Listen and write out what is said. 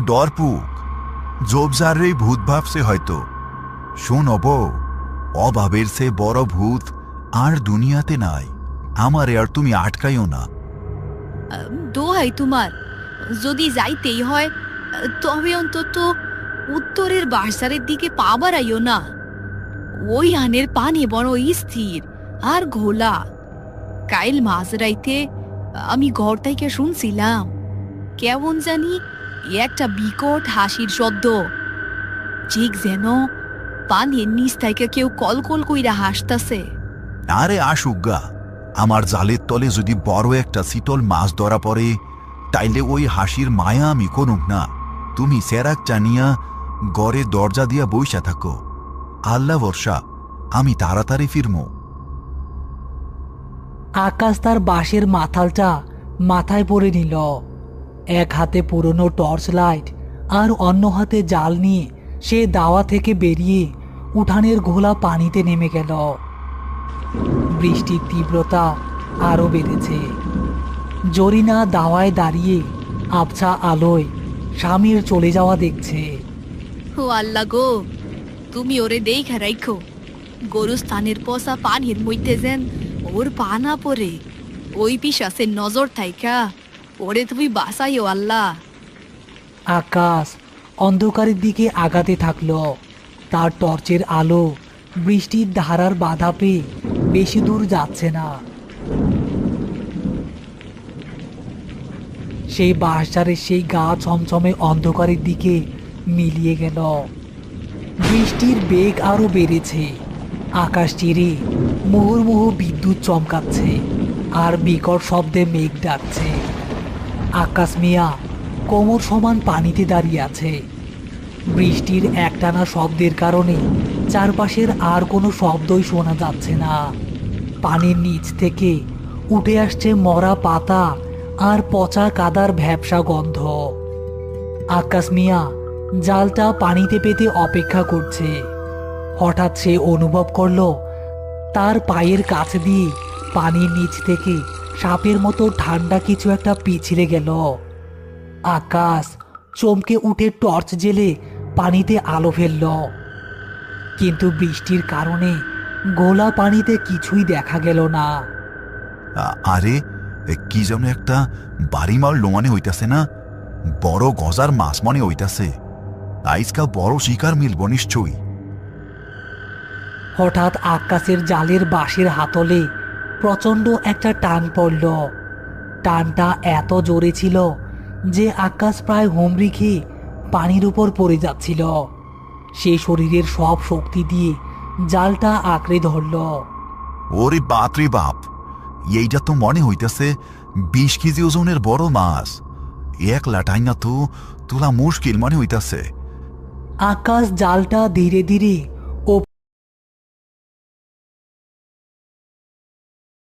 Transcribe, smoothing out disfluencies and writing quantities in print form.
ডরপুক জোবজারে ভূত ভাবছে হয়তো। শোন বউ, অভাবের সে বড় ভূত আর দুনিয়াতে নাই। আমারে আর তুমি আটকাইও না। দোহাই তোমার, যদি যাইতেই হয় তবে অন্তত উত্তরের বাসারের দিকে পা বাড়াইও না। ওই হানের পানি বড় স্থির আর ঘোলা। কাইল মাঝরাইতে আমি ঘর থেকে শুনছিলাম কেমন জানি একটা বিকট হাসির শব্দ, ঠিক যেন পানির নিচ থেকে কেউ কলকল কইরা হাসতাছে। আরে আসুগা, আমার জালের তলে যদি বড় একটা শীতল মাছ ধরা পড়ে তাইলে ওই হাসির মায়া আমি করুক না। তুমি সেরাক চানিয়া গড়ে দরজা দিয়া বইসা থাকো। আল্লাহ ভরসা, আমি তাড়াতাড়ি ফিরমো। আকাশ তার বাঁশের মাথালটা মাথায় পরে নিল। এক হাতে পুরনো টর্চ লাইট আর অন্য হাতে জাল নিয়ে সে দাওয়া থেকে বেরিয়ে উঠানের ঘোলা পানিতে নেমে গেল। বৃষ্টির তীব্রতা আরো বেড়েছে। জরিনা দাওয়ায় দাঁড়িয়ে আবছা আলোয় স্বামীর চলে যাওয়া দেখছে। ও আল্লাহ গো, তুমি ওরে দেখা রাখো। গরু স্থানের পচা পানির মধ্যে যেন ওর পা না পড়ে। ওই পিশাচের নজর থাইকা ওরে তুমি বাঁচাইও আল্লাহ। আকাশ অন্ধকারের দিকে আগাতে থাকলো। তার টর্চের আলো বৃষ্টির ধারার বাধা পেয়ে বেশি দূর যাচ্ছে না। সেই বাঁশঝাড়ের সেই গা ছমছমে অন্ধকারের দিকে মিলিয়ে গেল। বৃষ্টির বেগ আরো বেড়েছে। আকাশ চিরে মুহুর্মুহু বিদ্যুৎ চমকাচ্ছে আর বিকট শব্দে মেঘ ডাকছে। আকাশ মিয়া কোমর সমান পানিতে দাঁড়িয়ে আছে। বৃষ্টির একটানা শব্দের কারণে চারপাশের আর কোনো শব্দই শোনা যাচ্ছে না। পানির নিচ থেকে উঠে আসছে মরা পাতা আর পচা কাদার ভ্যাপসা গন্ধ। আকাশ মিয়া জালটা পানিতে পেতে অপেক্ষা করছে। হঠাৎ সে অনুভব করলো তার পায়ের কাছে দিয়ে পানির নিচ থেকে সাপের মতো ঠান্ডা কিছু একটা পিছলে গেল। আকাশ চমকে উঠে টর্চ জেলে পানিতে আলো ফেলল, কিন্তু বৃষ্টির কারণে গোলা পানিতে কিছুই দেখা গেল না। আরে কি যেন একটা বাড়ি মাল লোমানে হইতাছে না? বড় গজার মাছ মনে হইতাছে। আইজকা বড় শিকার মিলব নিশ্চয়ই। হঠাৎ আকাশের জালের বাঁশের হাতলে প্রচণ্ড একটা টান পড়ল। টানটা এত জোরে ছিল যে আকাশ প্রায় হুমড়ি খেয়ে পানির উপর পড়ে যাচ্ছিল। সে শরীরের সব শক্তি দিয়ে জালটা আঁকড়ে ধরল। ওরে বাপ রে বাপ, এইটা তো মনে হইতেছে 20 কেজি ওজনের বড় মাছ। এক লাটাই না তো তোলা মুশকিল মনে হইতাছে। আকাশ জালটা ধীরে ধীরে